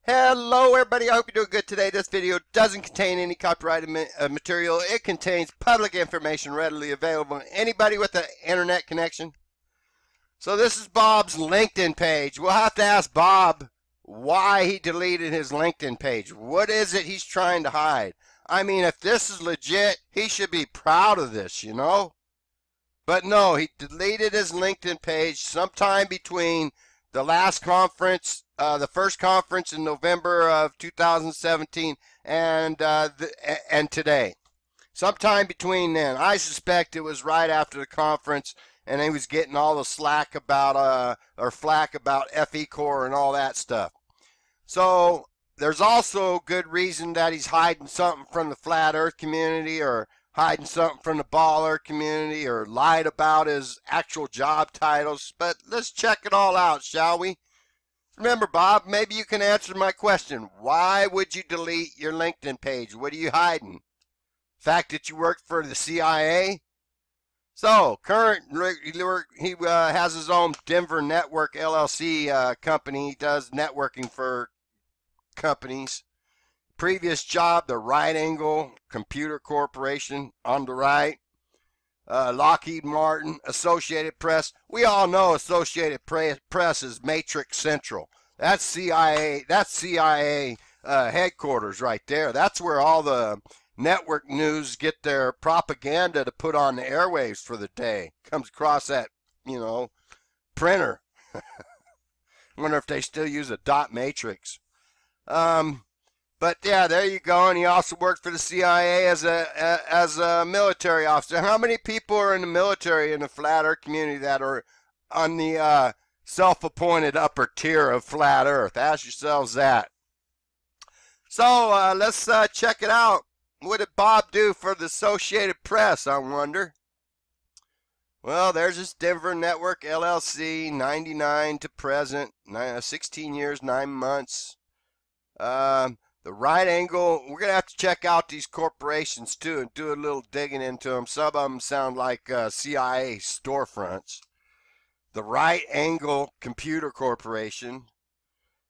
Hello everybody, I hope you're doing good today. This video doesn't contain any copyrighted material. It contains public information readily available to anybody with an internet connection. So this is Bob's LinkedIn page. We'll have to ask Bob why he deleted his LinkedIn page. What is it he's trying to hide? I mean, if this is legit, he should be proud of this, you know? But no, he deleted his LinkedIn page sometime between the last conference, the first conference in November of 2017 and today. Sometime between then. I suspect it was right after the conference and he was getting all the flack about FE Core and all that stuff. So there's also good reason that he's hiding something from the flat earth community or hiding something from the baller community or lied about his actual job titles. But let's check it all out, shall we? Remember, Bob, maybe you can answer my question. Why would you delete your LinkedIn page? What are you hiding? Fact that you work for the CIA? So, he has his own Denver Network LLC company. He does networking for companies. Previous job, the Right Angle Computer Corporation on the right. Lockheed Martin, Associated Press. We all know Associated Press is Matrix Central. That's CIA. That's CIA headquarters right there. That's where all the network news get their propaganda to put on the airwaves for the day. Comes across that, printer. Wonder if they still use a dot matrix. But yeah, there you go. And he also worked for the CIA as a military officer. How many people are in the military in the flat earth community that are on the self-appointed upper tier of flat earth? Ask yourselves that. So let's check it out. What did Bob do for the Associated Press, I wonder? Well, there's this Denver Network LLC, 99 to present, 16 years, 9 months. The Right Angle, we're going to have to check out these corporations too and do a little digging into them. Some of them sound like CIA storefronts. The Right Angle Computer Corporation.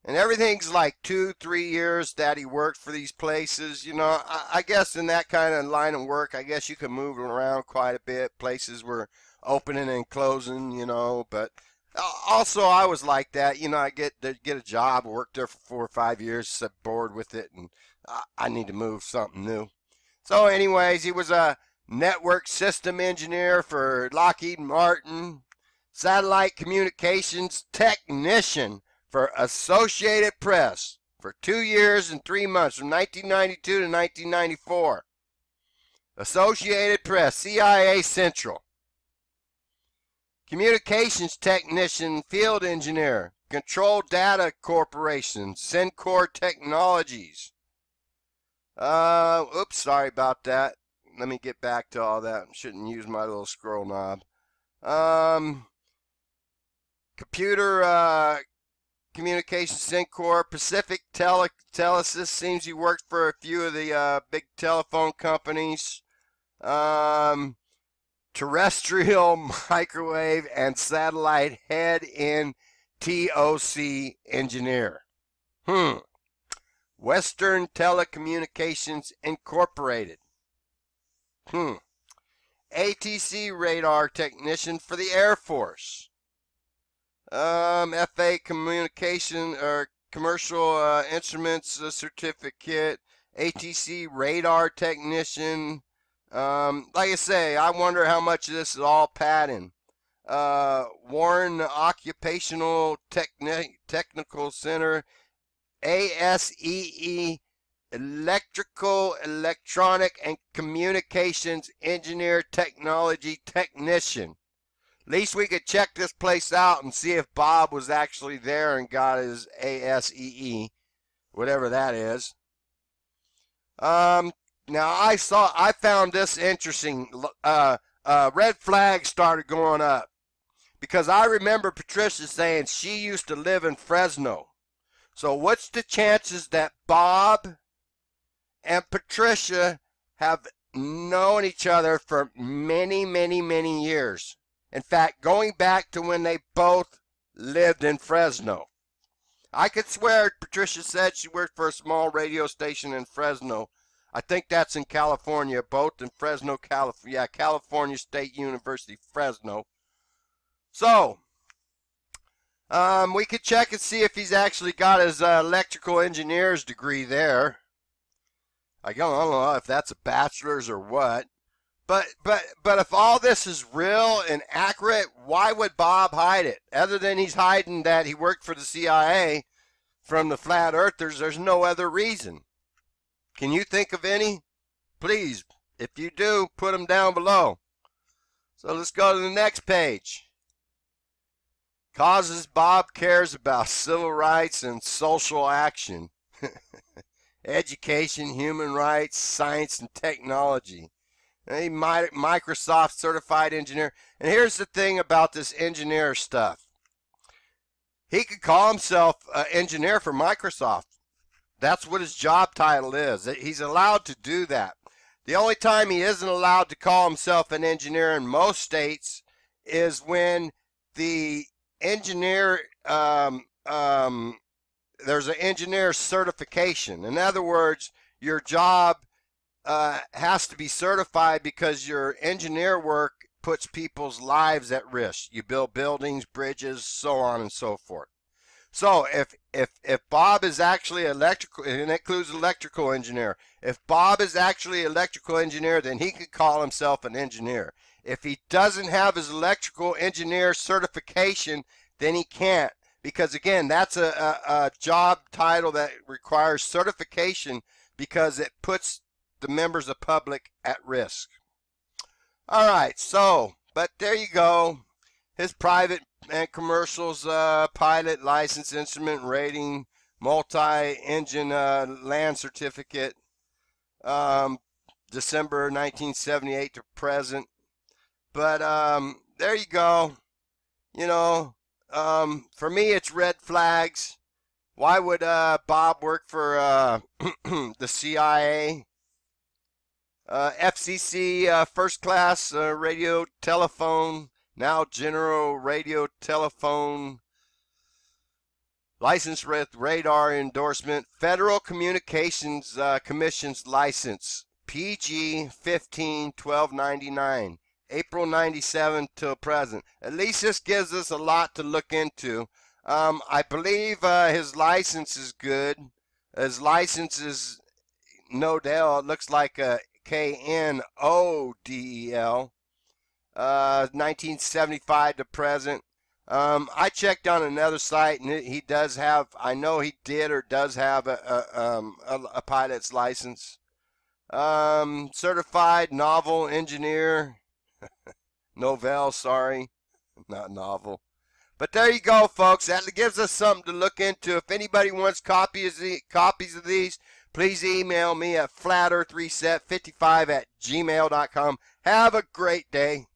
And everything's like 2-3 years that he worked for these places. I guess in that kind of line of work, I guess you can move around quite a bit. Places were opening and closing, but also I was like that. I get a job, work there for 4 or 5 years, so bored with it, and I need to move something new. So anyways, he was a network system engineer for Lockheed Martin, satellite communications technician for Associated Press for 2 years and 3 months, from 1992 to 1994. Associated Press, CIA Central. Communications technician, field engineer, Control Data Corporation, Syncor Technologies. Oops, sorry about that. Let me get back to all that. Shouldn't use my little scroll knob. Computer Communications, Syncor, Pacific Telesis. Seems he worked for a few of the big telephone companies. Terrestrial, microwave, and satellite head-in TOC engineer. Western Telecommunications Incorporated. ATC radar technician for the Air Force. FA communication or commercial instruments certificate. ATC radar technician. Like I say, I wonder how much of this is all padding. Warren Occupational Technical Center, ASEE, Electrical, Electronic, and Communications Engineer Technology Technician. At least we could check this place out and see if Bob was actually there and got his ASEE, whatever that is. Now, I found this interesting. Red flags started going up because I remember Patricia saying she used to live in Fresno. So what's the chances that Bob and Patricia have known each other for many, many, many years? In fact, going back to when they both lived in Fresno. I could swear Patricia said she worked for a small radio station in Fresno. I think that's in California, both in Fresno, California. Yeah, California State University, Fresno. So, we could check and see if he's actually got his electrical engineer's degree there. I don't know if that's a bachelor's or what. But if all this is real and accurate, why would Bob hide it? Other than he's hiding that he worked for the CIA from the flat earthers, there's no other reason. Can you think of any? Please, if you do, put them down below. So let's go to the next page. Causes Bob cares about civil rights and social action. Education, human rights, science, and technology. A Microsoft certified engineer. And here's the thing about this engineer stuff. He could call himself an engineer for Microsoft. That's what his job title is. He's allowed to do that. The only time he isn't allowed to call himself an engineer in most states is when the engineer, there's an engineer certification. In other words, your job has to be certified because your engineer work puts people's lives at risk. You build buildings, bridges, so on and so forth. So if Bob is actually electrical, and it includes electrical engineer, if Bob is actually electrical engineer, then he could call himself an engineer. If he doesn't have his electrical engineer certification, then he can't. Because again, that's a job title that requires certification because it puts the members of the public at risk. All right, so, but there you go. His private and commercials, pilot, license, instrument rating, multi-engine land certificate, December 1978 to present. But there you go. You know, for me, it's red flags. Why would Bob work for the CIA? FCC first class radio telephone, now general radio telephone, license with radar endorsement, Federal Communications Commission's license, PG 15-1299, April 97 till present. At least this gives us a lot to look into. I believe his license is good. His license is Knodel. It looks like a Knodel, 1975 to present. I checked on another site, and he does have, I know he did or does have a pilot's license. Certified novel engineer. Novel, sorry, not novel. But there you go, folks. That gives us something to look into. If anybody wants copies of these, please email me at flatearthreset55@gmail.com. Have a great day.